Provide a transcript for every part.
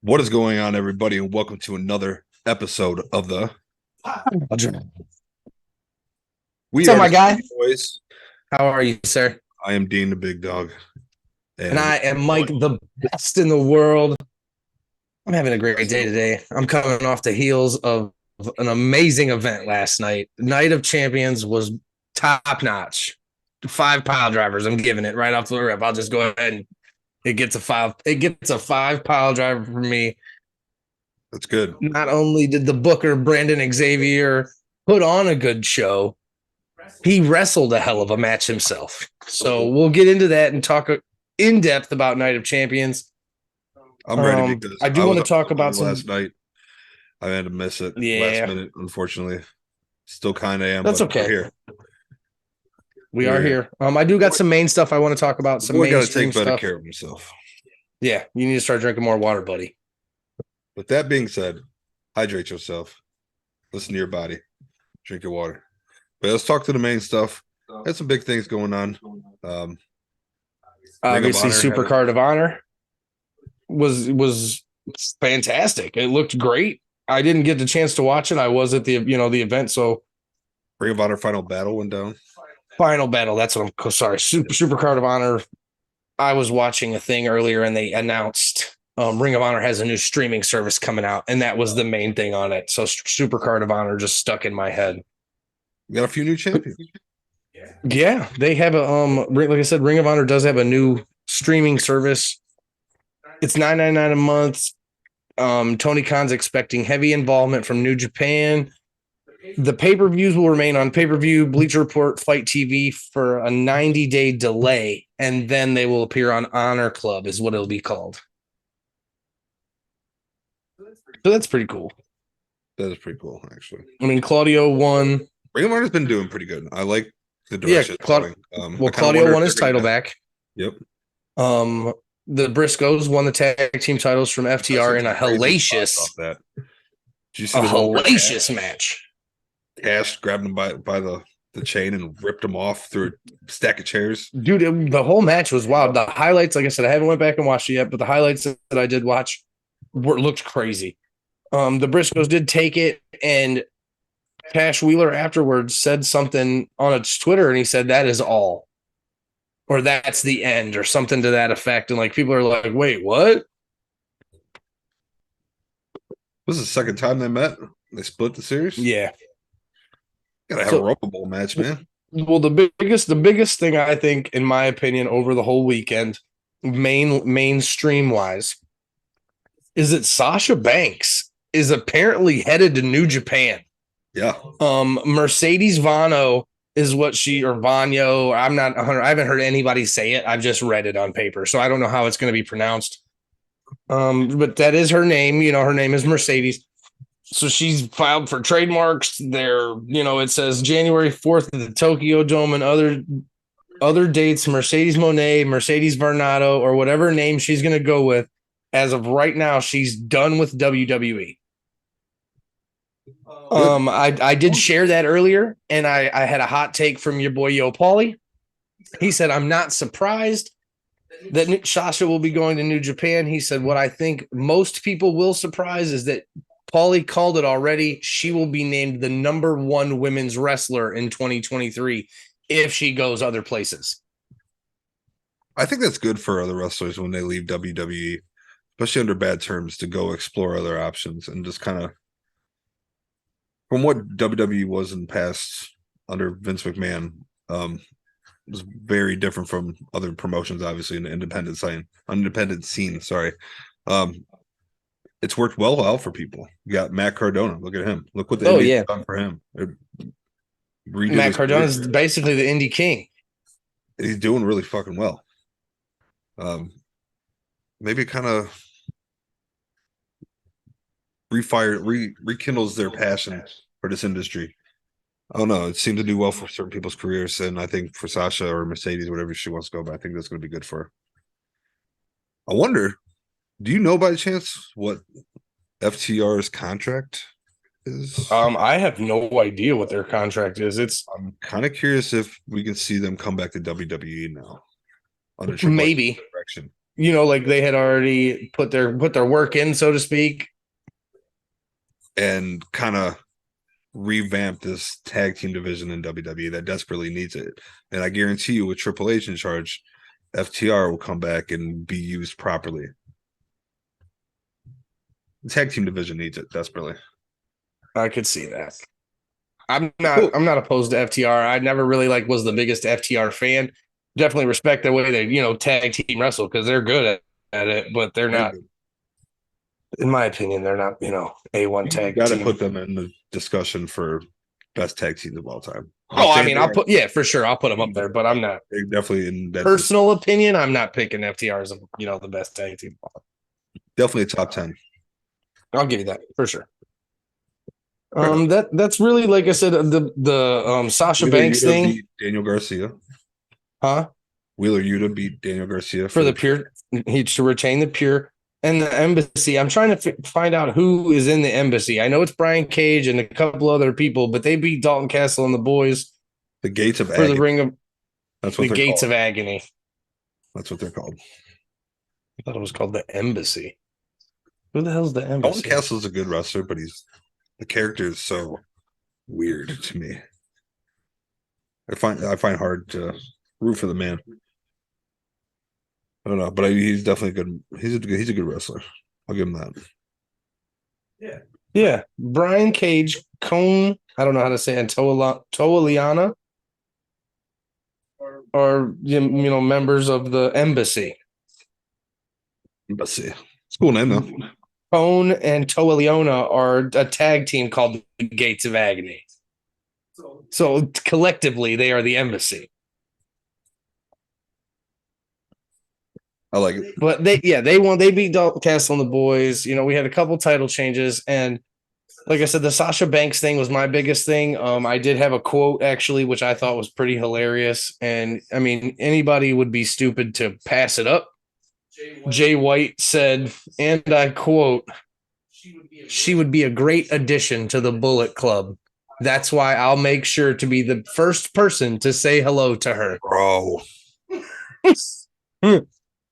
What is going on, everybody, and welcome to another episode of the What's We up, Are the my guy? Street Boys. How are you, sir? I am Dean the Big Dog, And and I am Mike, the best in the world. I'm having a great day today. I'm coming off the heels of an amazing event last night. Night of Champions was top notch. 5 pile drivers. I'm giving it right off the rip. I'll just go ahead and it gets a five. It gets a 5 pile driver for me. that's good. Not only did the booker Brandon Xavier put on a good show, he wrestled a hell of a match himself. So we'll get into that and talk in depth about Night of Champions. I'm ready because I do I want was to up talk so about late some. last night. I had to miss it last Yeah, minute, unfortunately. Still kind of am, that's but we're okay. here. We We're are here. here. I do got some main stuff I want to talk about. The Some boy got to mainstream take better stuff. care of himself. Yeah, you need to start drinking more water, buddy. With that being said, hydrate yourself. Listen to your body. Drink your water. But let's talk to the main stuff. Had some big things going on. Um, Ring of Obviously, Honor had Super Card of Honor was fantastic. It looked great. I didn't get the chance to watch it. I was at the event, so Ring of Honor final battle went down. final battle. That's what I'm sorry. Super Card of Honor. I was watching a thing earlier and they announced Ring of Honor has a new streaming service coming out, and that was the main thing on it. So Super Card of Honor just stuck in my head. We got a few new champions. Yeah, they have a like I said, Ring of Honor does have a new streaming service. It's $9.99 a month. Tony Khan's expecting heavy involvement from New Japan. The pay-per-views will remain on pay-per-view, Bleacher Report, Fight TV for a 90-day delay, and then they will appear on Honor Club, is what it'll be called. So that's pretty cool. That is pretty cool, actually. I mean, Claudio won. Ring of Honor's been doing pretty good. I like the Yeah, direction it's going. Claudio won his title back. Yep. The Briscoes won the tag team titles from FTR in a hellacious match. Cash grabbed him by the chain and ripped him off through a stack of chairs. Dude, the whole match was wild. The highlights, like I said, I haven't went back and watched it yet, but the highlights that I did watch looked crazy. The Briscoes did take it, and Cash Wheeler afterwards said something on its Twitter, and he said that is all, or that's the end, or something to that effect. And like people are like, "Wait, what?" This is the second time they met. They split the series. Yeah, gotta have a Rope Bowl match, man. Well, the biggest thing I think, in my opinion, over the whole weekend, mainstream wise, is that Sasha Banks is apparently headed to New Japan. Yeah. Mercedes Vano is what Vanyo. I haven't heard anybody say it. I've just read it on paper, so I don't know how it's going to be pronounced. But that is her name. Her name is Mercedes. So she's filed for trademarks. It says January 4th at the Tokyo Dome and other dates, Mercedes Monet, Mercedes Varnado, or whatever name she's going to go with. As of right now, she's done with WWE. I did share that earlier, and I had a hot take from your boy Yo Paulie. He said, I'm not surprised that Sasha will be going to New Japan. He said, what I think most people will surprise is that Paulie called it already. She will be named the #1 women's wrestler in 2023 if she goes other places. I think that's good for other wrestlers when they leave WWE, especially under bad terms, to go explore other options and just kind of, from what WWE was in the past under Vince McMahon, was very different from other promotions, obviously, in the independent scene. Sorry. It's worked well out for people. You got Matt Cardona. Look at him. Look what the Indies done for him. Matt Cardona is basically the indie king. He's doing really fucking well. Maybe kind of rekindles their passion for this industry. I don't know. It seemed to do well for certain people's careers, and I think for Sasha or Mercedes, whatever she wants to go, but I think that's going to be good for her. I wonder, do you know by chance what FTR's contract is? I have no idea what their contract is. I'm kind of curious if we can see them come back to WWE now. Maybe. Direction. like they had already put their work in, so to speak. and kind of revamp this tag team division in WWE that desperately needs it. And I guarantee you, with Triple H in charge, FTR will come back and be used properly. The tag team division needs it desperately. I could see that. I'm Cool. not opposed to FTR. I never really was the biggest FTR fan. Definitely respect the way they, tag team wrestle because they're good at it, but they're Very not, good. in my opinion, they're not, A1 You tag got to team. put them in the discussion for best tag teams of all time. Oh, I mean, for sure, I'll put them up there, but I'm not. They're definitely in that. Personal opinion, I'm not picking FTR as, the best tag team. Definitely a top 10. I'll give you that for sure. That's really, like I said, the Sasha Wheeler Banks Yuta thing, beat Daniel Garcia. huh? Wheeler Yuta beat Daniel Garcia For the pure, he should retain the pure and the embassy. I'm trying to find out who is in the embassy. I know it's Brian Cage and a couple other people, but they beat Dalton Castle and the boys the Gates of for Agony. the ring of That's what the they're Gates called. of Agony. That's what they're called. I thought it was called the Embassy. Who the hell's the Dalton Embassy? Castle's a good wrestler, but the character is so weird to me. I find hard to root for the man. I don't know, but he's definitely good. He's a good wrestler. I'll give him that. Yeah, Brian Cage, Cone. I don't know how to say it. Toaliana, or members of the Embassy. Let's see. It's a cool name though. Cone and Toaliona are a tag team called the Gates of Agony. So collectively, they are the Embassy. I like it. But they won. They beat Dalton Castle and the boys. We had a couple title changes, and like I said, the Sasha Banks thing was my biggest thing. I did have a quote actually, which I thought was pretty hilarious, and I mean anybody would be stupid to pass it up. Jay White said, and I quote, "She would be a great addition to the Bullet Club. That's why I'll make sure to be the first person to say hello to her."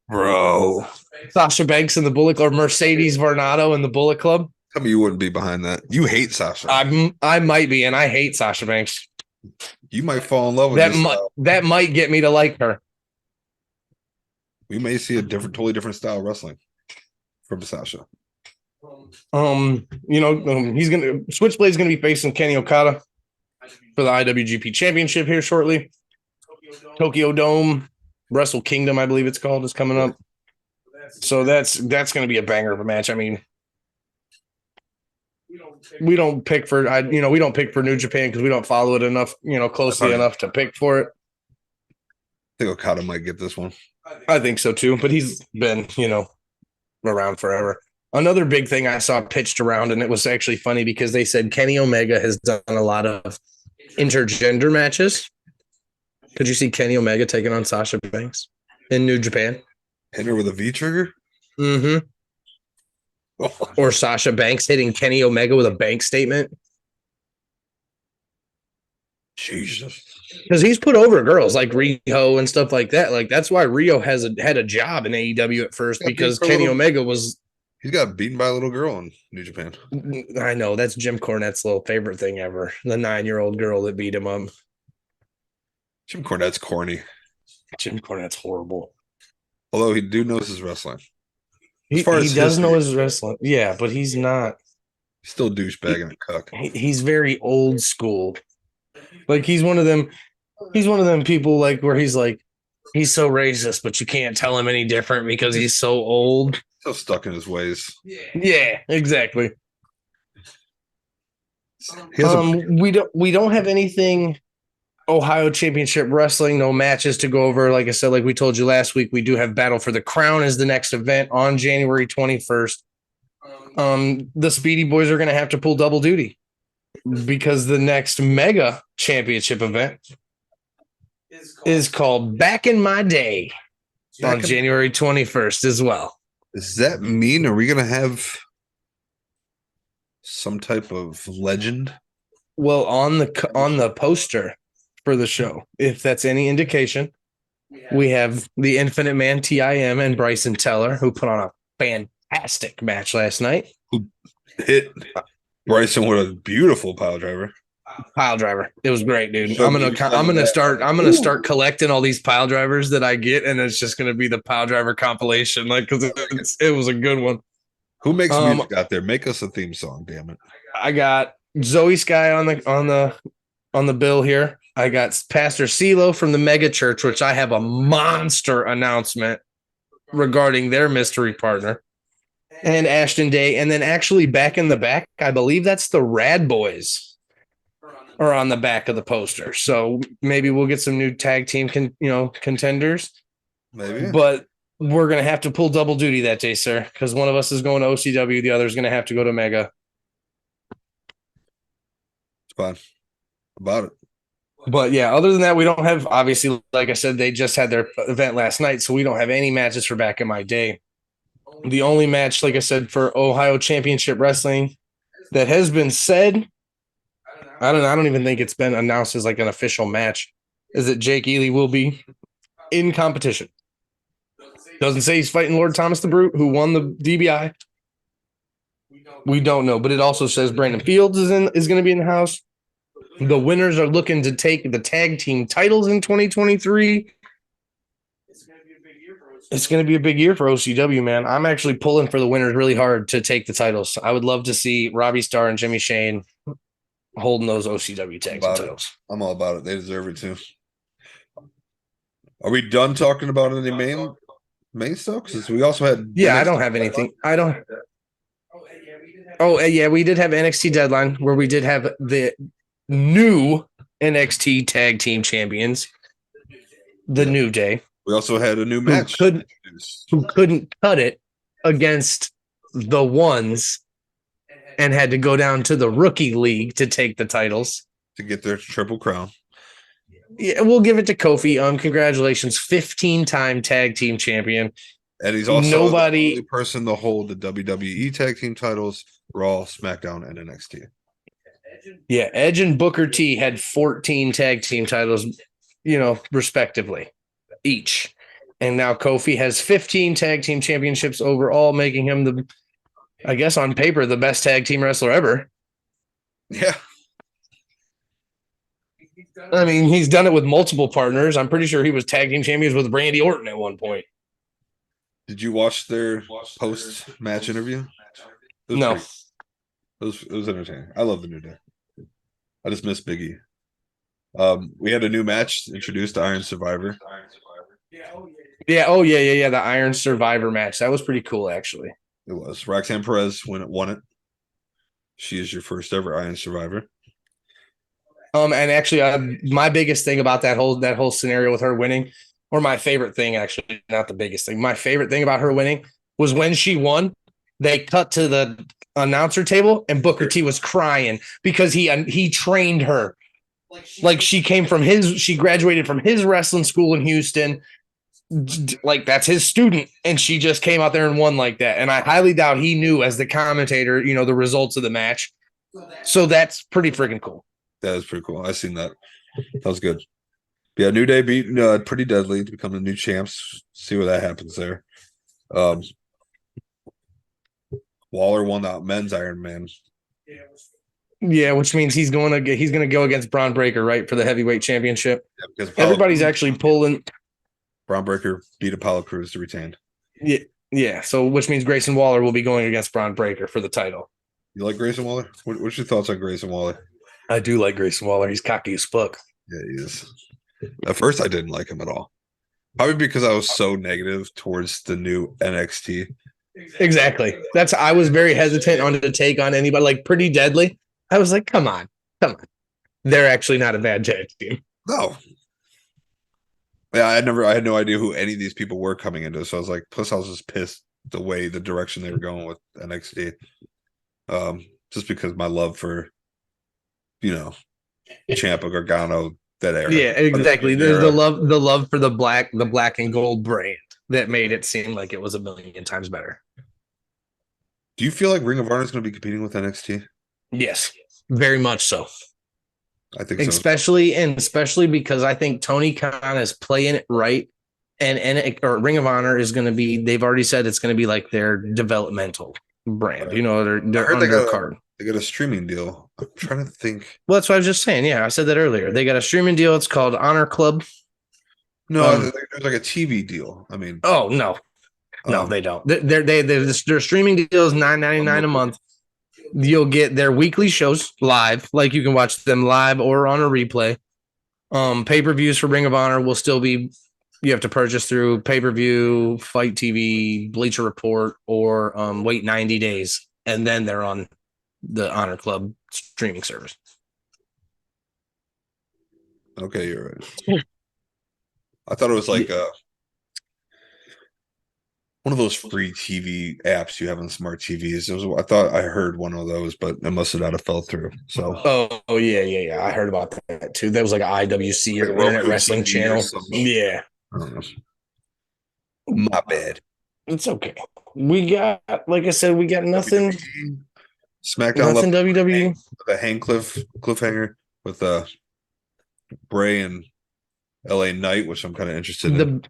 Bro. Sasha Banks in the Bullet Club, or Mercedes Varnado in the Bullet Club. Tell me you wouldn't be behind that. You hate Sasha. I might be, and I hate Sasha Banks. You might fall in love with that might get me to like her. We may see a totally different style of wrestling from Sasha. He's Switchblade's gonna be facing Kenny Okada for the IWGP Championship here shortly. Tokyo Dome, Wrestle Kingdom, I believe it's called, is coming up. So that's going to be a banger of a match. I mean, we don't pick for we don't pick for New Japan because we don't follow it enough, closely enough to pick for it. I think Okada might get this one. I think so too, but he's been, around forever. Another big thing I saw pitched around, and it was actually funny because they said Kenny Omega has done a lot of intergender matches. Could you see Kenny Omega taking on Sasha Banks in New Japan? Hit her with a V trigger? Mm-hmm. Or Sasha Banks hitting Kenny Omega with a bank statement? Jesus. Because he's put over girls like Rio and stuff like that. Like, that's why Rio had a job in AEW at first, because Kenny Omega was... He's got beaten by a little girl in New Japan. I know. That's Jim Cornette's little favorite thing ever. The 9-year-old girl that beat him up. Jim Cornette's corny. Jim Cornette's horrible. Although he knows his wrestling. He does know his wrestling. Yeah, but he's not. He's still douchebag and a cuck. He's very old school. Like, he's one of them people where he's so racist, but you can't tell him any different because he's so old. So stuck in his ways. Yeah, exactly. We don't have anything Ohio Championship Wrestling, no matches to go over. Like I said, like we told you last week, we do have Battle for the Crown as the next event on January 21st. The Speedy Boys are going to have to pull double duty because the next mega championship event is called Back in My Day on January 21st as well. Does that mean, are we going to have some type of legend? Well, on the poster for the show, if that's any indication, We have the Infinite Man TIM and Bryson Teller, who put on a fantastic match last night. Who hit Bryson with a beautiful pile driver. Piledriver. It was great, dude. So I'm gonna start collecting all these pile drivers that I get, and it's just gonna be the pile driver compilation, like because it was a good one. Who makes music out there? Make us a theme song, damn it. I got Zoe Sky on the bill here. I got Pastor CeeLo from the Mega Church, which I have a monster announcement regarding their mystery partner, and Ashton Day, and then actually back in the back, I believe that's the Rad Boys are on the back of the poster. So maybe we'll get some new tag team contenders. Maybe. But we're going to have to pull double duty that day, sir, because one of us is going to OCW, the other is going to have to go to Mega. It's fine. About it. But yeah, other than that, we don't have, obviously, like I said, they just had their event last night, so we don't have any matches for Back in My Day. The only match, like I said, for Ohio Championship Wrestling that has been said, I don't even think it's been announced as like an official match, is that Jake Ely will be in competition. Doesn't say he's fighting Lord Thomas the Brute, who won the DBI. We don't know, but it also says Brandon Fields is going to be in the house. The winners are looking to take the tag team titles in 2023. It's going to be a big year for OCW, man. I'm actually pulling for the winners really hard to take the titles. I would love to see Robbie Starr and Jimmy Shane holding those OCW tag team titles. I'm all about it. They deserve it too. Are we done talking about any main stuff? Because we also had I don't have anything. I don't. Oh yeah, we did have NXT Deadline where we did have the new NXT Tag Team Champions, the New Day. We also had a new match who couldn't cut it against the ones and had to go down to the rookie league to take the titles to get their triple crown. Yeah, we'll give it to Kofi. Congratulations, 15-time tag team champion. And he's also the only person to hold the WWE tag team titles, Raw, SmackDown, and NXT. Yeah, Edge and Booker T had 14 tag team titles, respectively, each. And now Kofi has 15 tag team championships overall, making him I guess on paper, the best tag team wrestler ever. Yeah. I mean, he's done it with multiple partners. I'm pretty sure he was tag team champions with Randy Orton at one point. Did you watch their post-match interview? No. It was entertaining. I love the New Day. I just miss Biggie. We had a new match introduced to Iron Survivor. Yeah. Oh, yeah. The Iron Survivor match. That was pretty cool, actually. It was. Roxanne Perez won it. She is your first ever Iron Survivor. And actually, my biggest thing about that whole scenario with her winning, or my favorite thing, actually, not the biggest thing, my favorite thing about her winning was when she won, they cut to the announcer table and Booker T was crying because he trained her. Like she graduated from his wrestling school in Houston. Like that's his student, and she just came out there and won like that. And I highly doubt he knew as the commentator, the results of the match. So that's pretty freaking cool. That is pretty cool. I seen that. That was good. Yeah, New Day beat Pretty Deadly to become the new champs. See what that happens there. Waller won the men's Iron Man. Yeah, which means he's going to go against Braun Breaker, right, for the heavyweight championship. Yeah, because everybody's actually pulling. Braun Breaker beat Apollo Crews to retain. Yeah. So which means Grayson Waller will be going against Braun Breaker for the title. You like Grayson Waller? What's your thoughts on Grayson Waller? I do like Grayson Waller. He's cocky as fuck. Yeah, he is. At first, I didn't like him at all. Probably because I was so negative towards the new NXT. Exactly. I was very hesitant on to take on anybody like Pretty Deadly. I was like, come on. They're actually not a bad tag team. No. Yeah, I had no idea who any of these people were coming into. So I was like, plus I was just pissed the direction they were going with NXT. Just because my love for Ciampa, Gargano, that era. Yeah, exactly. There's the love for the black and gold brand that made it seem like it was a million times better. Do you feel like Ring of Honor is going to be competing with NXT? Yes, very much so. I think especially because I think Tony Khan is playing it right or Ring of Honor is going to be. They've already said it's going to be like their developmental brand. You know, I their heard undercard. they got a streaming deal. I'm trying to think. Well, that's what I was just saying. Yeah, I said that earlier. They got a streaming deal. It's called Honor Club. No, I think there's like a TV deal. I mean, Oh no, they don't. Their streaming deal is $9.99 a month. You'll get their weekly shows live, like you can watch them live or on a replay. Pay-per-views for Ring of Honor will still be. You have to purchase through pay-per-view, Fight TV, Bleacher Report, or wait 90 days, and then they're on the Honor Club streaming service. okay, you're right. I thought it was like one of those free TV apps you have on smart TVs. I thought I heard one of those, but it must have not have fell through. So Yeah. I heard about that too. That was like IWC or like Internet Roku Wrestling TV Channel. Yeah, I don't know. My bad. it's okay. We got, like I said, we got nothing. SmackDown Nothing left WWE. the cliffhanger with Bray and LA Knight, which I'm kind of interested in.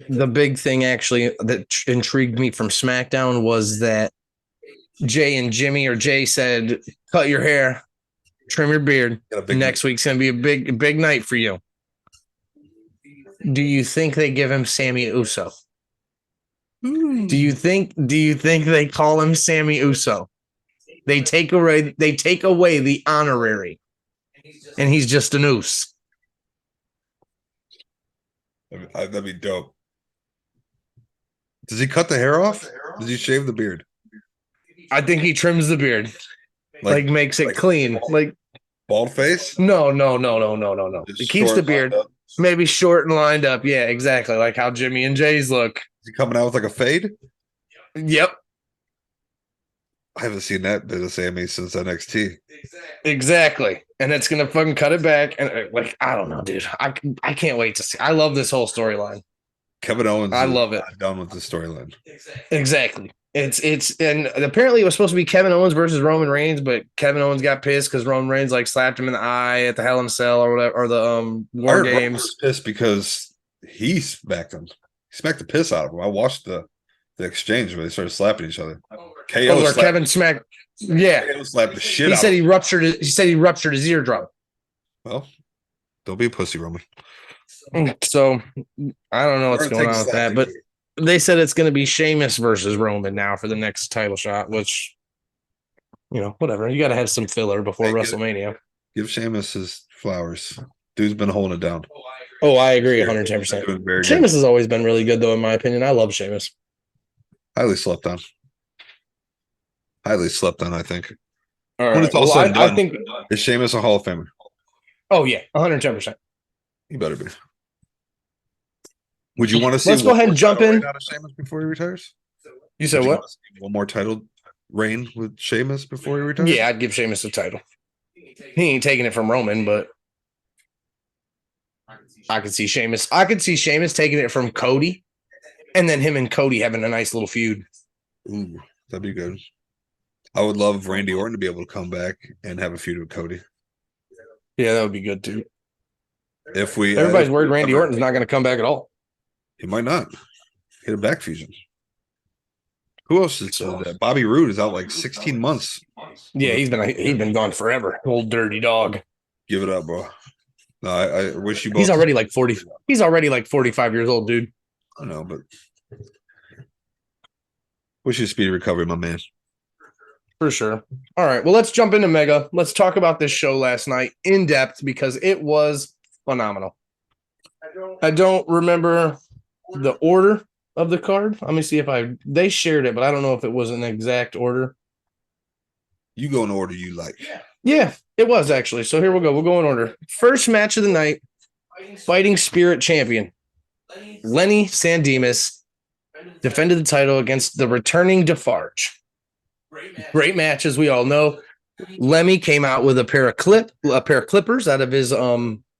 The big thing actually that intrigued me from SmackDown was that Jay and Jimmy, or Jay said, cut your hair, trim your beard. Next week's going to be a big night for you. Do you think they give him Sammy Uso? Do you think they call him Sammy Uso? They take away the honorary, and he's just an Uso. That'd be dope. Does he cut the hair off? Does he shave the beard? I think he trims the beard, like makes it clean, like bald face. No. He keeps the beard, maybe short and lined up. Yeah, exactly, like how Jimmy and Jay's look. Is he coming out with like a fade? Yep. I haven't seen that bit of Sammy since NXT. Exactly, and it's gonna fucking cut it back. And like, I don't know, dude. I can't wait to see. I love this whole storyline. Kevin Owens, I love it. Done with the storyline. Exactly. It's and apparently it was supposed to be Kevin Owens versus Roman Reigns, but Kevin Owens got pissed because Roman Reigns like slapped him in the eye at the Hell in a Cell or whatever, or the War Games. Pissed because he smacked him. He smacked the piss out of him. I watched the exchange where they started slapping each other. KO where Kevin smacked. Yeah, KO slapped the shit. He out said he ruptured. He said he ruptured his eardrum. Well, don't be a pussy, Roman. So I don't know what's going on with that, but they said it's going to be Sheamus versus Roman now for the next title shot, which, you know, whatever. You got to have some filler before WrestleMania. Give Sheamus his flowers. Dude's been holding it down. Oh, I agree 110%. Sheamus has always been really good, though, in my opinion. I love Sheamus. Highly slept on, I think. All right. When it's all said and done, I think is Sheamus a Hall of Famer? Oh, yeah, 110%. He better be. Would you want to see? Let's go ahead and jump in. Out of Sheamus before he retires. You said what? One more title reign with Sheamus before he retires? Yeah, I'd give Sheamus the title. He ain't taking it from Roman, but I could see Sheamus. I could see Sheamus taking it from Cody, and then him and Cody having a nice little feud. Ooh, that'd be good. I would love Randy Orton to be able to come back and have a feud with Cody. Yeah, that would be good too. If we everybody's worried Randy Orton's not going to come back at all. He might not hit a back fusion. Who else is that? Bobby Roode is out like 16 months. Yeah, he's been gone forever. Old dirty dog. Give it up, bro. No, I wish you both. He's already like 40. He's already like 45 years old, dude. I know, but wish you a speedy recovery, my man. For sure. All right. Well, let's jump into Mega. Let's talk about this show last night in depth because it was phenomenal. I don't remember the order of the card. Let me see if they shared it, but I don't know if it was an exact order. You go in order you like. Yeah, it was actually. So here we'll go. We'll go in order. First match of the night, Fighting Spirit champion Lenny Sandemus defended the title against the returning Defarge. Great match, as we all know. Lemmy came out with a pair of clippers out of his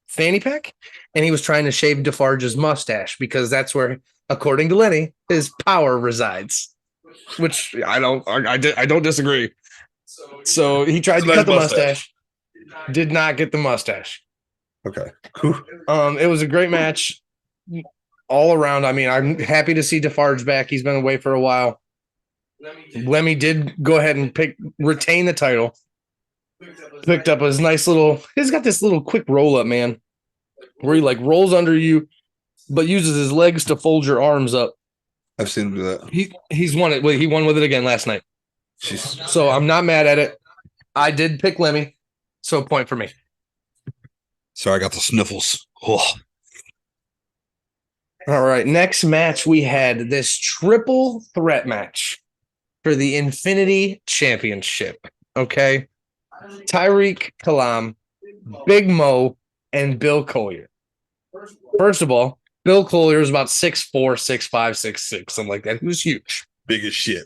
fanny pack, and he was trying to shave Defarge's mustache because that's where, according to Lenny, his power resides. Which I don't disagree. So he tried to cut the mustache, did not get the mustache. Okay. It was a great match. all around. I mean, I'm happy to see Defarge back. He's been away for a while. Lemmy did go ahead and retain the title. Picked up his nice little. He's got this little quick roll up, man, where he like rolls under you, but uses his legs to fold your arms up. I've seen him do that. He's won it. He won with it again last night. Jeez. So I'm not mad at it. I did pick Lemmy, so a point for me. Sorry, I got the sniffles. Oh. All right, next match we had this triple threat match for the Infinity Championship. Okay, Tyreek Kalam, Big Mo, and Bill Collier. First of all, Bill Collier is about 6'4", 6'5", 6'6", something like that. He was huge. Big as shit.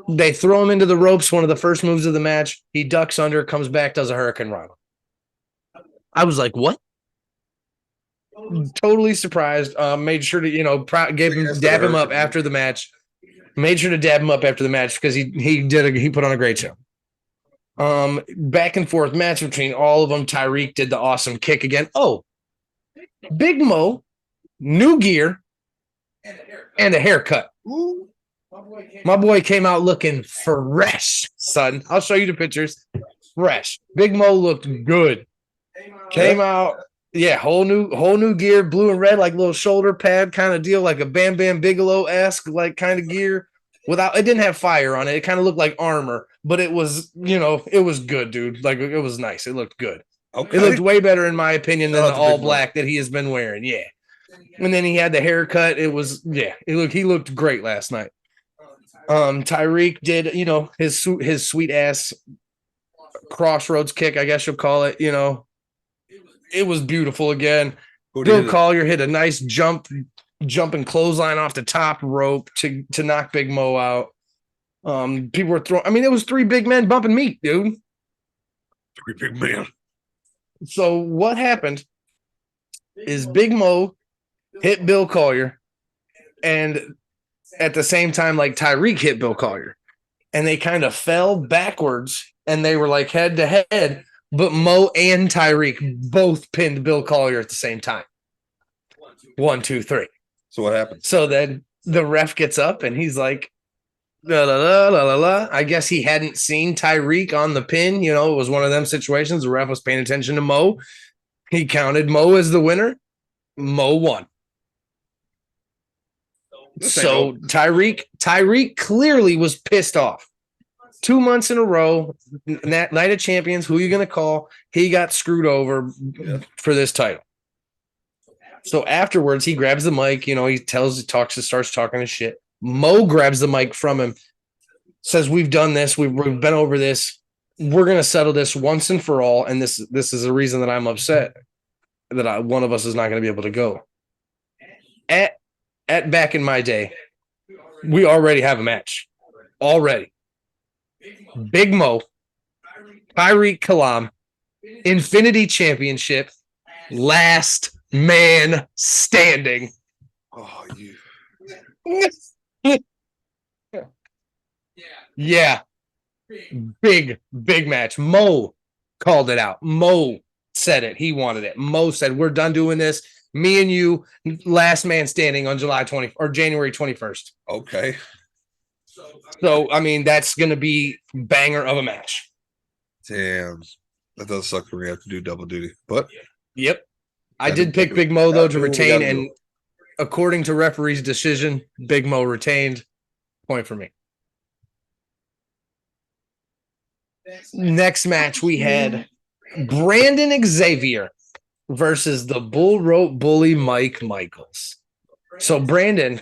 They throw him into the ropes, one of the first moves of the match. He ducks under, comes back, does a Hurricane Rana. I was like, what? Totally surprised. Made sure to, dab him up after the match. Made sure to dab him up after the match because he put on a great show. Back and forth match between all of them. Tyreek did the awesome kick again. Oh, Big Mo, new gear, and a haircut. My boy came out looking fresh, son. I'll show you the pictures. Fresh. Big Mo looked good. Came out, yeah, whole new gear, blue and red, like little shoulder pad kind of deal, like a Bam Bam Bigelow-esque like kind of gear. It didn't have fire on it. It kind of looked like armor, but it was, it was good, dude. Like it was nice. It looked good. Okay. It looked way better in my opinion than the all black that he has been wearing. Yeah. And then he had the haircut. It was, yeah, he looked great last night. Tyreek did, his sweet ass crossroads kick, I guess you'll call it, It was beautiful again. Bill Collier hit a nice jumping clothesline off the top rope to knock Big Mo out. People were throwing. I mean, it was three big men bumping meat, dude. Three big men. So what happened is Big Mo hit Bill Collier, and at the same time, like Tyreek hit Bill Collier, and they kind of fell backwards, and they were like head to head. But Mo and Tyreek both pinned Bill Collier at the same time. 1, 2, 3. So what happened? So then the ref gets up and he's like, la, la, la, la, la, la. I guess he hadn't seen Tyreek on the pin. It was one of them situations. The ref was paying attention to Mo. He counted Mo as the winner. Mo won. So Tyreek clearly was pissed off. 2 months in a row, Night of Champions, who are you going to call? He got screwed over for this title. So afterwards, he grabs the mic, starts talking his shit. Mo grabs the mic from him, says, we've done this. We've been over this. We're going to settle this once and for all. And this is the reason that I'm upset that one of us is not going to be able to go. At back in my day, we already have a match. Already. Big Mo, Tyreek Kalam, Infinity Championship, last man standing. Oh, you. Yeah. Big match. Mo called it out. Mo said it. He wanted it. Mo said, we're done doing this. Me and you, last man standing on January 21st. Okay. So, I mean, that's going to be banger of a match. Damn. That does suck when we have to do double duty. But yep. I did pick Big Mo, though, to retain. And according to referee's decision, Big Mo retained. Point for me. Next match, we had Brandon Xavier versus the Bull Rope Bully Mike Michaels. So Brandon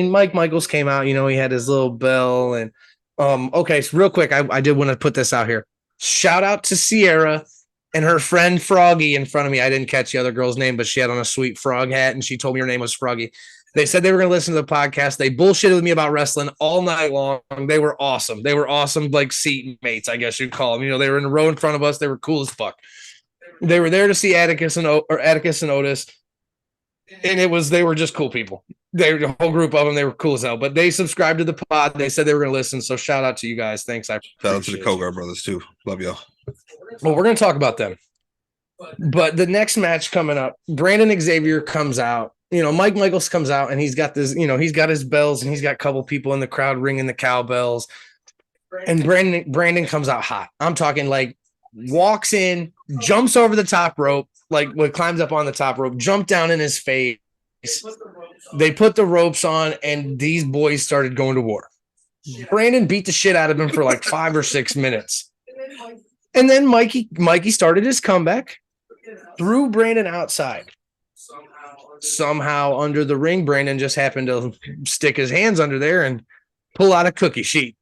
Mike Michaels came out, he had his little bell and okay, so real quick, I did want to put this out here. Shout out to Sierra and her friend Froggy in front of me. I didn't catch the other girl's name, but she had on a sweet frog hat and she told me her name was Froggy. They said they were going to listen to the podcast. They bullshitted with me about wrestling all night long. They were awesome. They were awesome, like seat mates, I guess you'd call them. They were in a row in front of us. They were cool as fuck. They were there to see Atticus and Otis. And they were just cool people. They were the whole group of them. They were cool as hell, but they subscribed to the pod. They said they were going to listen. So shout out to you guys. Thanks. Shout out to the Kogar brothers too. Love y'all. Well, we're going to talk about them, but the next match coming up, Brandon Xavier comes out Mike Michaels comes out and he's got this, he's got his bells and he's got a couple people in the crowd ringing the cowbells. And Brandon comes out hot. I'm talking like walks in, jumps over the top rope, like what climbs up on the top rope, jump down in his face. They put the ropes on, and these boys started going to war. Brandon beat the shit out of him for like 5 or 6 minutes. And then Mikey started his comeback, threw Brandon outside. Somehow under the ring, Brandon just happened to stick his hands under there and pull out a cookie sheet.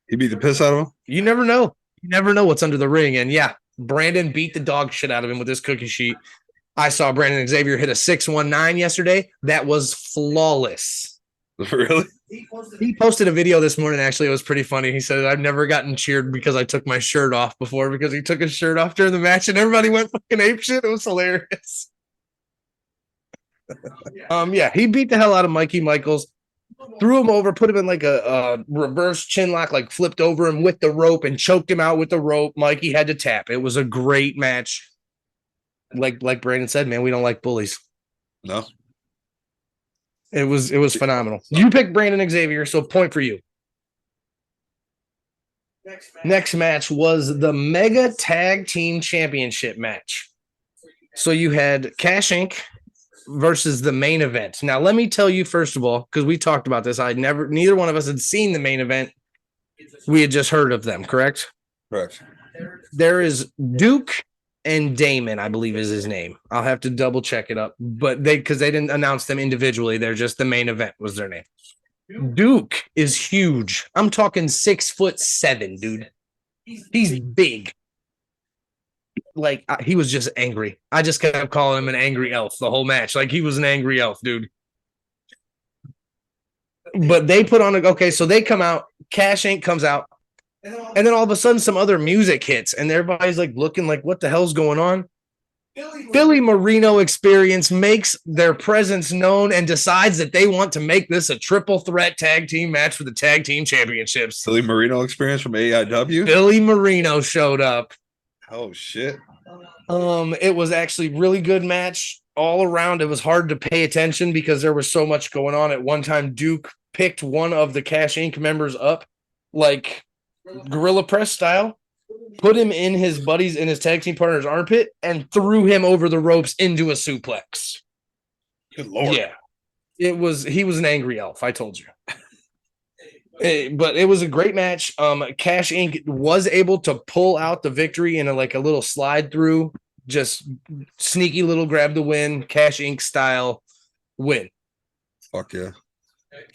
He beat the piss out of him? You never know. You never know what's under the ring. And yeah, Brandon beat the dog shit out of him with this cookie sheet. I saw Brandon Xavier hit a 619 yesterday. That was flawless. Really? He posted a video this morning. Actually, it was pretty funny. He said, I've never gotten cheered because I took my shirt off before, because he took his shirt off during the match and everybody went fucking apeshit. It was hilarious. Yeah, he beat the hell out of Mikey Michaels, threw him over, put him in like a reverse chin lock, like flipped over him with the rope and choked him out with the rope. Mikey had to tap. It was a great match. Like Brandon said, man, we don't like bullies. No. It was phenomenal. You picked Brandon Xavier, so point for you. Next match was the Mega Tag Team Championship match. So you had Cash Inc. versus the main event. Now, let me tell you, first of all, because we talked about this, neither one of us had seen the main event. We had just heard of them, correct? Correct. There is Duke and Damon, I believe is his name. I'll have to double check it up, but because they didn't announce them individually, they're just the main event was their name. Duke is huge. I'm talking 6'7", dude. He's big. Like, he was just angry. I just kept calling him an angry elf the whole match. Like, he was an angry elf, dude. But they put on so they come out. Cash Inc. comes out. And then all of a sudden, some other music hits, and everybody's like looking like, what the hell's going on? Philly Marino Experience makes their presence known and decides that they want to make this a triple threat tag team match for the tag team championships. Philly Marino Experience from AIW? Philly Marino showed up. Oh, shit. It was actually a really good match all around. It was hard to pay attention because there was so much going on. At one time, Duke picked one of the Cash Inc. members up, like gorilla press style, put him in his tag team partner's armpit, and threw him over the ropes into a suplex. Good Lord. Yeah. He was an angry elf, I told you. But it was a great match. Cash Inc. was able to pull out the victory in a little slide through, just sneaky little grab the win, Cash Inc. style win. Fuck yeah.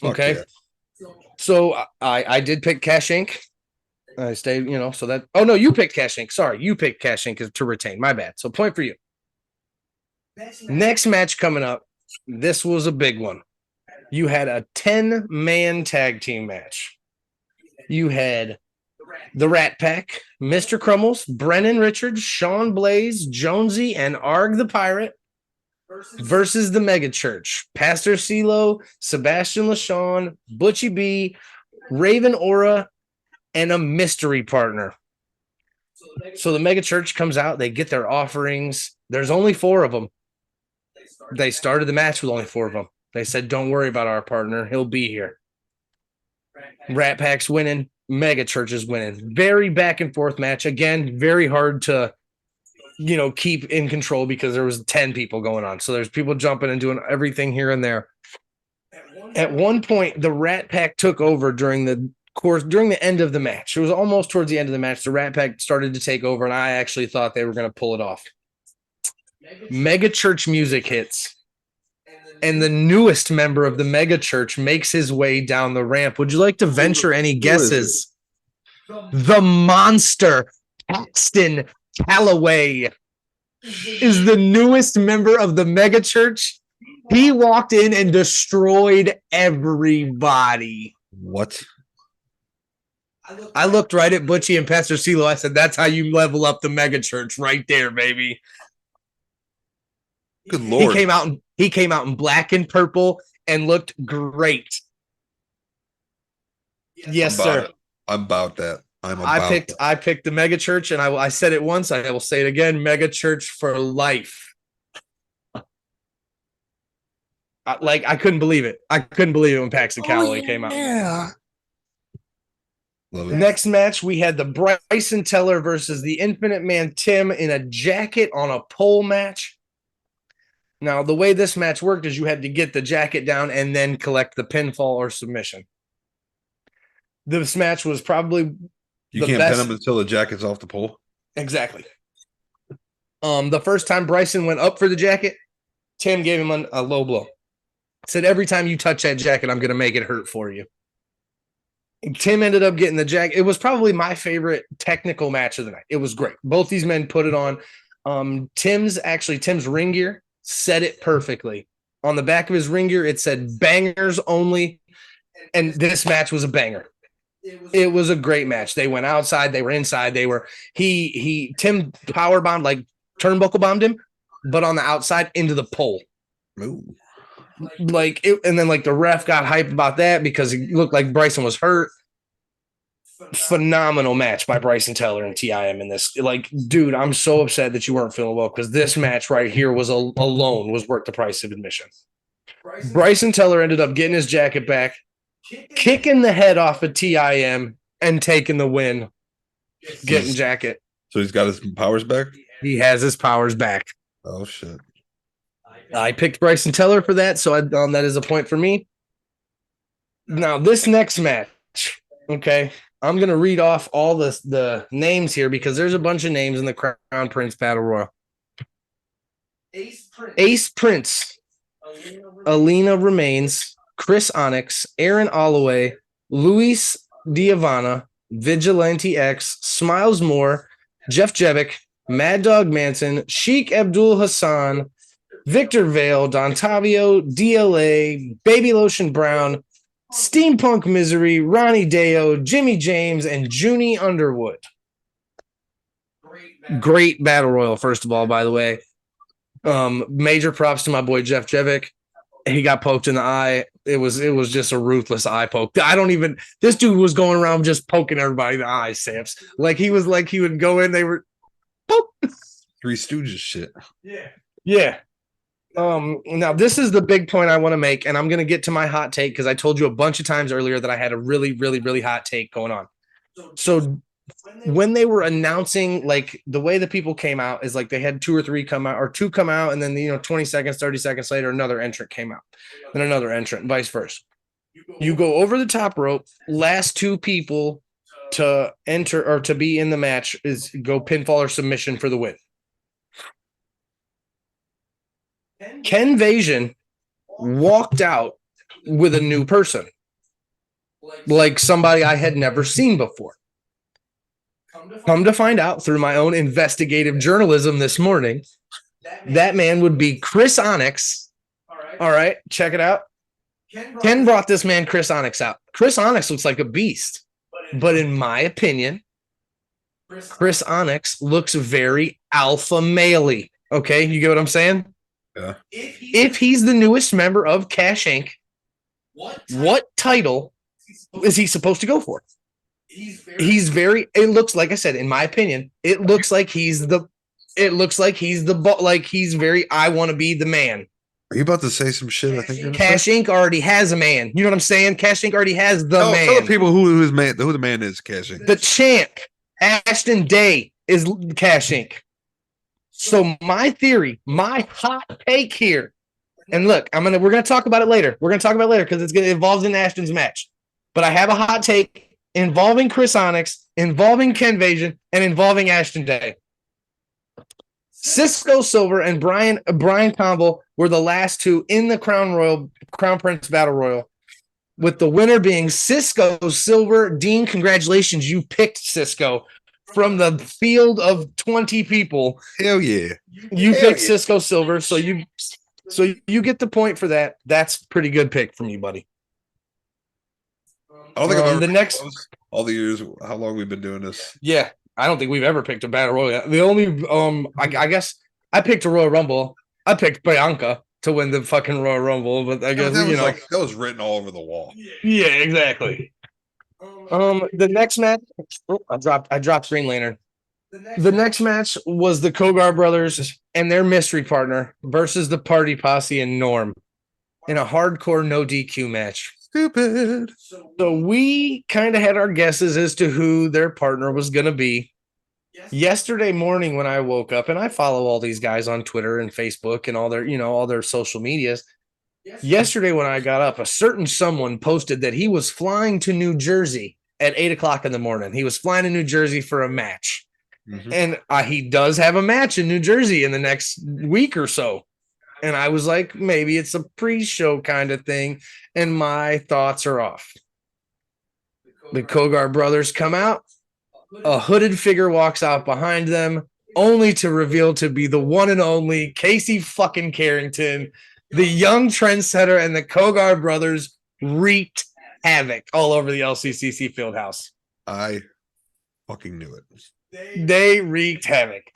Okay. Yeah. So I did pick Cash Inc. I stayed, so that. Oh no, you picked Cash Inc. Sorry, you picked Cash Inc. to retain. My bad. So point for you. Next match coming up. This was a big one. You had a 10-man tag team match. You had the Rat Pack, Mr. Crummels, Brennan Richards, Sean Blaze, Jonesy, and Arg the Pirate versus the Mega Church. Pastor CeeLo, Sebastian LaShawn, Butchie B, Raven Aura, and a mystery partner. So the Mega Church comes out. They get their offerings. There's only 4 of them. They started the match with only 4 of them. They said, don't worry about our partner. He'll be here. Rat Pack's winning. Mega Church is winning. Very back and forth match. Again, very hard to, keep in control because there was 10 people going on. So there's people jumping and doing everything here and there. At one point, the Rat Pack took over during the end of the match. It was almost towards the end of the match. The Rat Pack started to take over, and I actually thought they were going to pull it off. Mega Church music hits. And the newest member of the Mega Church makes his way down the ramp. Would you like to venture any guesses? The monster, Paxton Calloway, is the newest member of the Mega Church. He walked in and destroyed everybody. What? I looked right at Butchie and Pastor CeeLo. I said, that's how you level up the Mega Church right there, baby. Good Lord. He came out in black and purple and looked great. Yes, sir. I'm about that. I picked the Mega Church, and I said it once. I will say it again. Mega Church for life. I couldn't believe it. I couldn't believe it when Paxton Calloway came out. Yeah. Love it. Next match, we had the Bryson Teller versus the Infinite Man Tim in a jacket on a pole match. Now, the way this match worked is you had to get the jacket down and then collect the pinfall or submission. This match was probably You can't pin him until the jacket's off the pole. Exactly. The first time Bryson went up for the jacket, Tim gave him a low blow. Said, every time you touch that jacket, I'm going to make it hurt for you. And Tim ended up getting the jacket. It was probably my favorite technical match of the night. It was great. Both these men put it on. Tim's ring gear said it perfectly. On the back of his ring gear, it said bangers only. And this match was a banger. It was a great match. They went outside, they were inside, Tim power bombed, like turnbuckle bombed him, but on the outside into the pole. Ooh. And then the ref got hyped about that because it looked like Bryson was hurt. Phenomenal match by Bryson Teller and TIM in this. Dude, I'm so upset that you weren't feeling well because this match right here was alone was worth the price of admission. Bryson Teller ended up getting his jacket back, kicking the head off of TIM and taking the win, getting jacket. So he's got his powers back? He has his powers back. Oh, shit. I picked Bryson Teller for that, so that is a point for me. Now, this next match, okay, I'm going to read off all the names here because there's a bunch of names in the Crown Prince Battle Royal. Ace Prince, Alina Remains, Chris Onyx, Aaron Holloway, Luis Diavana, Vigilante X, Smiles Moore, Jeff Jevick, Mad Dog Manson, Sheik Abdul Hassan, Victor Vale, Dontavio, DLA, Baby Lotion Brown, Steampunk Misery, Ronnie Deo, Jimmy James, and Junie Underwood. Great battle royal, first of all, by the way. Major props to my boy Jeff Jevick. He got poked in the eye. It was just a ruthless eye poke. This dude was going around just poking everybody in the eye, Samps. He would go in, they were poke. Three Stooges shit. Yeah. Now this is the big point I want to make, and I'm going to get to my hot take because I told you a bunch of times earlier that I had a really, really, really hot take going on. So when they were announcing, the way the people came out is they had two or three come out, or two come out, and then 20 seconds, 30 seconds later, another entrant came out, and another entrant, vice versa. You go over the top rope, last two people to enter or to be in the match is go pinfall or submission for the win. Ken Vasion walked out with a new person, somebody I had never seen before. Come to find out through my own investigative journalism this morning, that man would be Chris Onyx. All right, check it out. Ken brought this man Chris Onyx out. Chris Onyx looks like a beast, but in my opinion, Chris Onyx looks very alpha male-y. Okay, you get what I'm saying? Yeah. If he's the newest member of Cash Inc., what title is he supposed to go for? He's very, it looks like I said, in my opinion, it looks like he's very, I want to be the man. Are you about to say some shit? I think Cash Inc. already has a man. You know what I'm saying? Cash Inc. already has the man. Tell the people who the man is. Cash Inc. The champ, Ashton Day, is Cash Inc. So my theory, my hot take here, and look, we're gonna talk about it later. We're gonna talk about it later because it involves in Ashton's match. But I have a hot take involving Chris Onyx, involving Ken Vasion, and involving Ashton Day. Cisco Silver and Brian Campbell were the last two in the Crown Prince Battle Royal, with the winner being Cisco Silver. Dean, congratulations, you picked Cisco from the field of 20 people. Hell yeah. You picked Cisco Silver, so you get the point for that. That's a pretty good pick from you, buddy. I don't think I've ever all the years how long we've been doing this. Yeah, I don't think we've ever picked a battle royal. The only I guess I picked a Royal Rumble. I picked Bianca to win the fucking Royal Rumble, but I guess that was written all over the wall. Yeah, exactly. The next match, I dropped Green Lantern. The next match was the Kogar brothers and their mystery partner versus the Party Posse and Norm. in a hardcore no DQ match. Stupid. So we kind of had our guesses as to who their partner was going to be. Yesterday morning when I woke up, and I follow all these guys on Twitter and Facebook and all their social medias. Yesterday when I got up, a certain someone posted that he was flying to New Jersey at 8:00 in the morning. He was flying to New Jersey for a match. Mhm. And he does have a match in New Jersey in the next week or so. And I was like, maybe it's a pre-show kind of thing. And my thoughts are off. The Kogar brothers come out. A hooded figure walks out behind them, only to reveal to be the one and only Casey fucking Carrington, the young trendsetter, and the Kogar brothers wreaked havoc all over the LCCC field house. I fucking knew it. They wreaked havoc.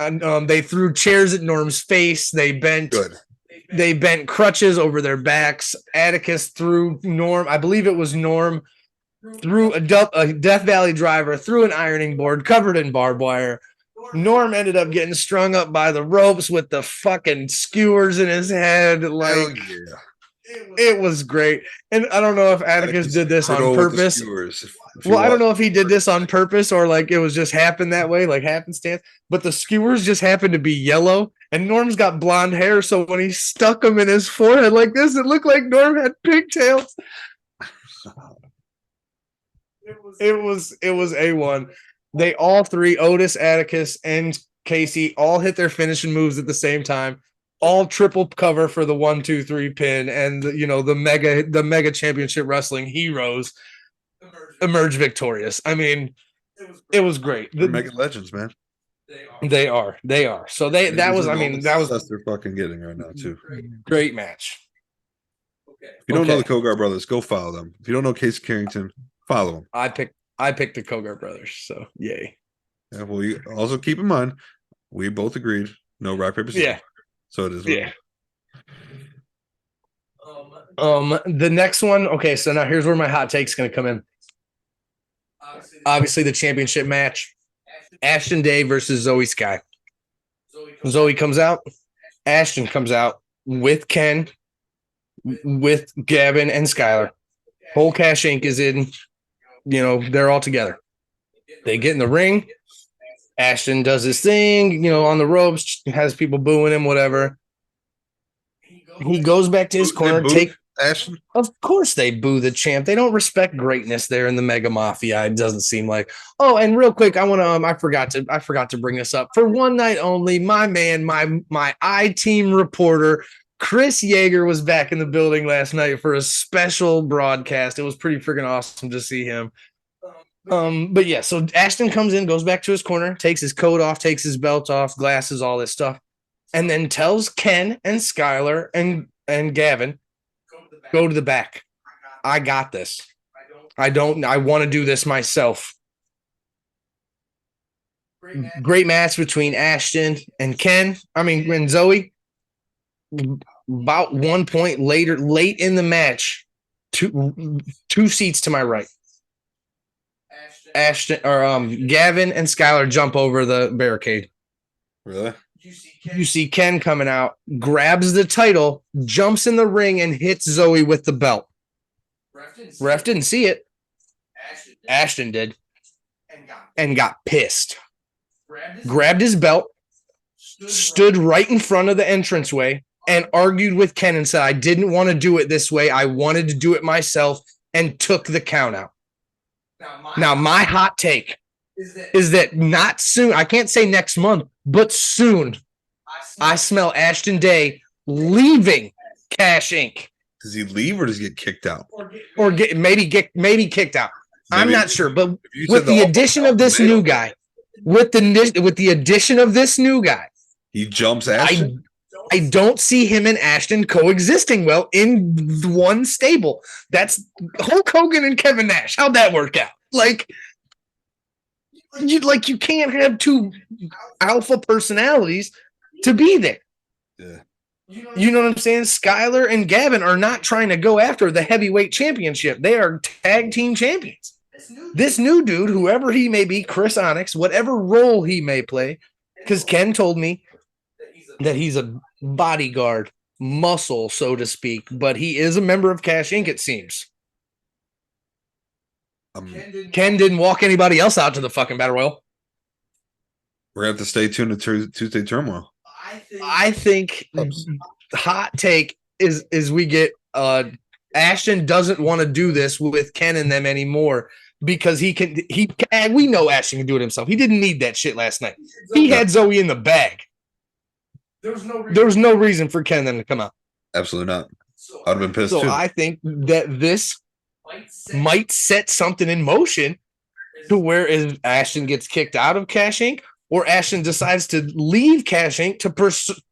They threw chairs at Norm's face. They bent crutches over their backs. Atticus threw Norm, I believe it was Norm, threw a Death Valley driver, through an ironing board covered in barbed wire. Norm ended up getting strung up by the ropes with the fucking skewers in his head. Like, it was great. And I don't know if Atticus did this on purpose. Well, I don't know if he did this on purpose or like it was just happened that way, like happenstance. But the skewers just happened to be yellow, and Norm's got blonde hair. So when he stuck them in his forehead like this, it looked like Norm had pigtails. It was A1. They all three, Otis, Atticus, and Casey, all hit their finishing moves at the same time. All triple cover for the 1-2-3 pin, and the mega championship wrestling heroes emerge victorious. I mean, it was great. They're mega legends, man. They are. So that was they're fucking getting right now too. Great match. If you don't know the Kogar brothers, go follow them. If you don't know Casey Carrington, follow them. I picked the Kogar brothers, so yay. Yeah, well, you also keep in mind we both agreed no rock paper scissors. Yeah. So it is. Yeah. The next one. Okay, so now here's where my hot take's going to come in. Obviously, the championship match: Ashton Day versus Zoe Sky. Zoe comes out. Ashton comes out with Ken, with Gavin and Skylar. Whole Cash Inc. is in. They're all together. They get in the ring. Ashton does his thing, on the ropes, has people booing him, whatever. He goes back to his corner. Ashton? Of course they boo the champ. They don't respect greatness there in the Mega Mafia. It doesn't seem like. Oh, and real quick, I want to I forgot to bring this up. For one night only, my man, my I-Team reporter, Chris Yeager, was back in the building last night for a special broadcast. It was pretty freaking awesome to see him. But yeah, so Ashton comes in, goes back to his corner, takes his coat off, takes his belt off, glasses, all this stuff, and then tells Ken and Skylar and Gavin, go to the back. I got this. I want to do this myself. Great match between Ashton and and Zoe. About 1 point later, late in the match, two seats to my right. Gavin and Skylar jump over the barricade. Really? You see Ken coming out, grabs the title, jumps in the ring, and hits Zoe with the belt. Ref didn't see it. Ashton did. And got pissed. Grabbed his belt, stood right in front of the entranceway, and argued with Ken and said, I didn't want to do it this way. I wanted to do it myself, and took the count out. Now, my hot take is that not soon, I can't say next month, but soon, I smell Ashton Day leaving Cash Inc. Does he leave or does he get kicked out? Or maybe kicked out. I'm not sure, but with the addition of this new guy, he jumps Ashton. I don't see him and Ashton coexisting well in one stable. That's Hulk Hogan and Kevin Nash. How'd that work out? You can't have two alpha personalities to be there. Yeah. You know what I'm saying? Skylar and Gavin are not trying to go after the heavyweight championship. They are tag team champions. This new dude, whoever he may be, Chris Onyx, whatever role he may play, because Ken told me that he's a bodyguard muscle, so to speak, but he is a member of Cash Inc., it seems. Ken didn't walk anybody else out to the fucking Battle Royal. We're going to have to stay tuned to Tuesday Turmoil. I think hot take is we get Ashton doesn't want to do this with Ken and them anymore because we know Ashton can do it himself. He didn't need that shit last night. He had Zoe in the bag. There was no reason for Ken and them to come out. Absolutely not. I'd have been pissed too. So I think that this might set something in motion to where if Ashton gets kicked out of Cash Inc. or Ashton decides to leave Cash Inc. to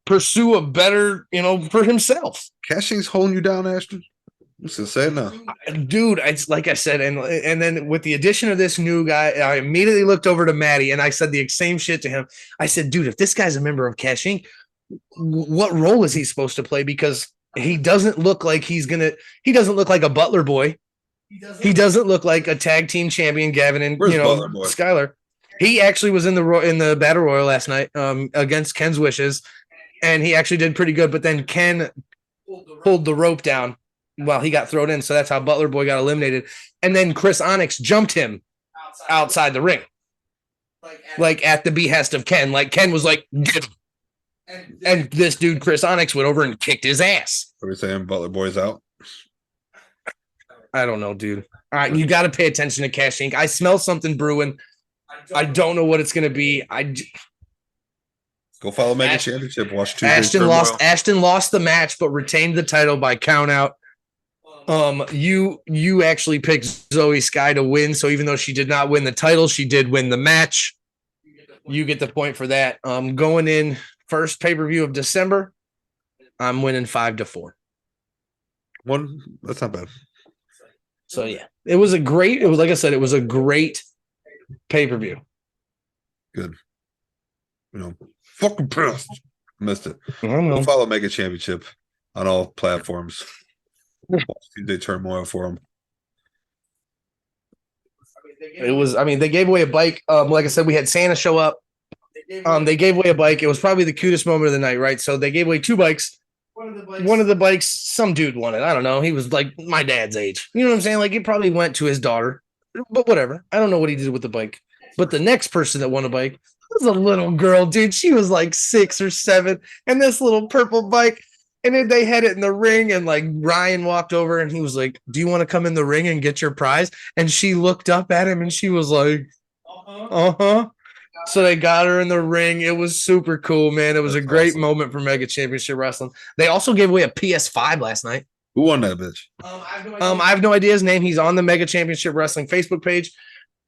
pursue a better, for himself. Cash Inc.'s holding you down, Ashton. I'm just gonna say it now. Dude, it's like I said, and then with the addition of this new guy, I immediately looked over to Maddie and I said the same shit to him. I said, dude, if this guy's a member of Cash Inc., what role is he supposed to play? Because he doesn't look like he doesn't look like a Butler boy. He doesn't look like a tag team champion, Gavin and Skylar. He actually was in the Battle Royal last night against Ken's wishes, and he actually did pretty good. But then Ken pulled the rope down while he got thrown in, so that's how Butler boy got eliminated. And then Chris Onyx jumped him outside the ring, like at the behest of Ken. Like Ken was like, get him. And this dude Chris Onyx went over and kicked his ass. Are we saying Butler boy's out? I don't know, dude. All right, you got to pay attention to Cash Inc. I smell something brewing. I don't know what it's going to be. Go follow Mega Championship. Watch Tuesday. Ashton lost the match, but retained the title by count out. You actually picked Zoe Sky to win. So even though she did not win the title, she did win the match. You get the point for that. Going in first pay-per-view of December, I'm winning 5-4. That's not bad. So yeah, it was like I said, it was a great pay-per-view. Good. Fucking pissed. Missed it. We'll follow Mega Championship on all platforms. Tuesday Turmoil for them. They gave away a bike. Like I said, we had Santa show up. They gave away a bike. It was probably the cutest moment of the night, right? So they gave away 2 bikes. One of the bikes, some dude won it. I don't know. He was like my dad's age. You know what I'm saying? Like it probably went to his daughter, but whatever. I don't know what he did with the bike. But the next person that won a bike was a little girl, dude. She was like 6 or 7, and this little purple bike. And then they had it in the ring, and like Ryan walked over and he was like, "Do you want to come in the ring and get your prize?" And she looked up at him and she was like, "Uh-huh." So they got her in the ring. It was super cool, man. It was a great moment for Mega Championship Wrestling. They also gave away a PS5 last night. Who won that bitch? I have no idea his name. He's on the Mega Championship Wrestling Facebook page.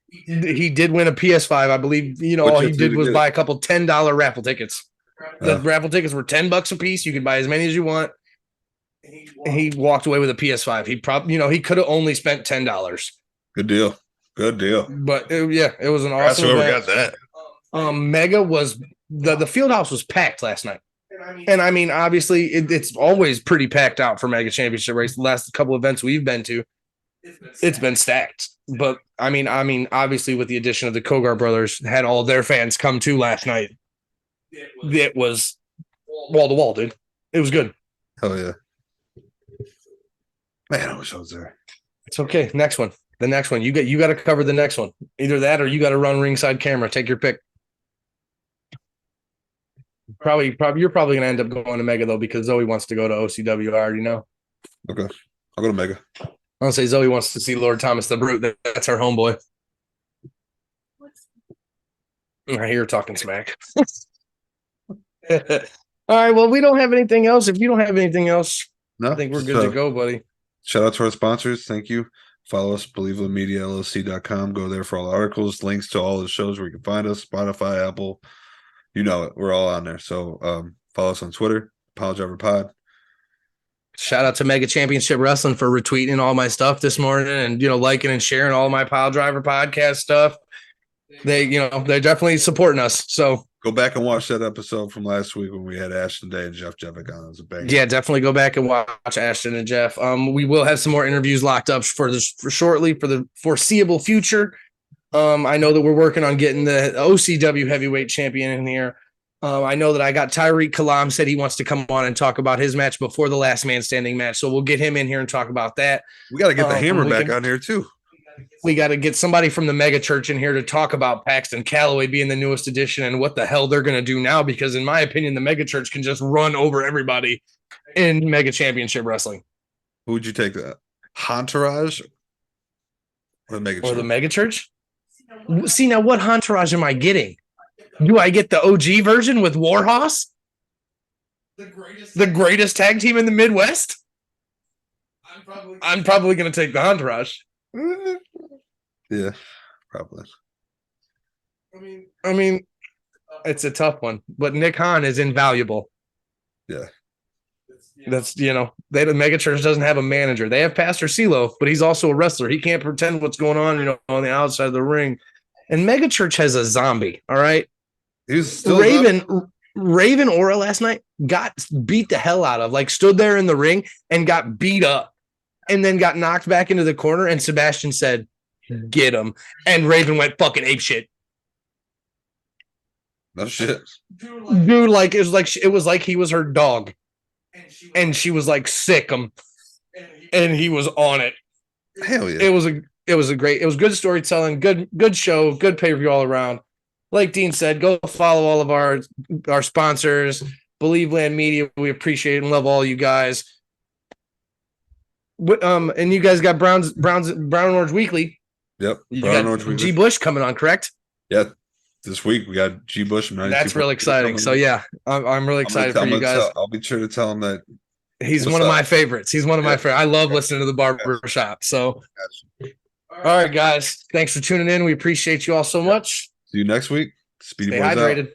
He did win a PS5. I believe, all he did was buy a couple $10 raffle tickets. The raffle tickets were $10 a piece. You could buy as many as you want. He walked away with a PS5. He probably, he could have only spent $10. Good deal. But it was an awesome event. Got that. Mega was the field house was packed last night. And I mean, obviously it's always pretty packed out for Mega Championship race. The last couple events we've been to, it's been stacked. But I mean, obviously with the addition of the Kogar brothers, had all their fans come to last night. It was wall to wall, dude. It was good. Hell yeah. Man, I wish I was there. It's okay. Next one. The next one. You got to cover the next one. Either that or you got to run ringside camera. Take your pick. Probably you're probably gonna end up going to Mega though, because Zoe wants to go to OCW. I already know. Okay. I'll go to Mega. I'll say Zoe wants to see Lord Thomas the Brute. That's her homeboy. I hear her talking smack. All right. Well, we don't have anything else. If you don't have anything else, no, I think we're good to go, buddy. Shout out to our sponsors. Thank you. Follow us, BelieveInMediaLLC.com. Go there for all the articles, links to all the shows where you can find us, Spotify, Apple. You know it. We're all on there. So follow us on Twitter, Piledriver Pod. Shout out to Mega Championship Wrestling for retweeting all my stuff this morning and, liking and sharing all my Piledriver podcast stuff. They're definitely supporting us. So go back and watch that episode from last week when we had Ashton Day and Jeff Jevick on. It was a bang. Yeah, definitely go back and watch Ashton and Jeff. We will have some more interviews locked up for shortly for the foreseeable future. I know that we're working on getting the OCW heavyweight champion in here. I know that I got Tyreek Kalam said he wants to come on and talk about his match before the last man standing match. So we'll get him in here and talk about that. We got to get the hammer back on here too. We got to get somebody from the mega church in here to talk about Paxton Calloway being the newest addition and what the hell they're going to do now. Because in my opinion, the mega church can just run over everybody in mega championship wrestling. Who would you take that? Entourage or the mega church? Or the mega church? See, now what entourage am I getting? Do I get the OG version with Warhorse? The greatest tag team in the Midwest? I'm probably going to take the entourage. Yeah, probably. I mean, it's a tough one, but Nick Hahn is invaluable. Yeah. That's, the mega church doesn't have a manager. They have Pastor CeeLo, but he's also a wrestler. He can't pretend what's going on, on the outside of the ring. And mega church has a zombie. All right. He's still Raven Aura last night got beat the hell out of, like stood there in the ring and got beat up and then got knocked back into the corner. And Sebastian said, get him. And Raven went fucking ape shit. No shit. Dude, like it was like he was her dog. And she was like sick him. And he was on it. Hell yeah. It was good storytelling, good show, good pay-per-view all around. Like Dean said, go follow all of our sponsors, Believe Land Media. We appreciate and love all you guys. And you guys got Brown Orange Weekly. Yep. Brown Orange Weekly. G Bush coming on, correct? Yeah. This week we got G Bush. That's real exciting. So yeah, I'm really excited for you guys. I'll be sure to tell him that he's one of my favorites. He's one of my favorites. I love listening to the barber shop. So, all right, guys, thanks for tuning in. We appreciate you all so much. See you next week. Speedy Stay Boys hydrated. out.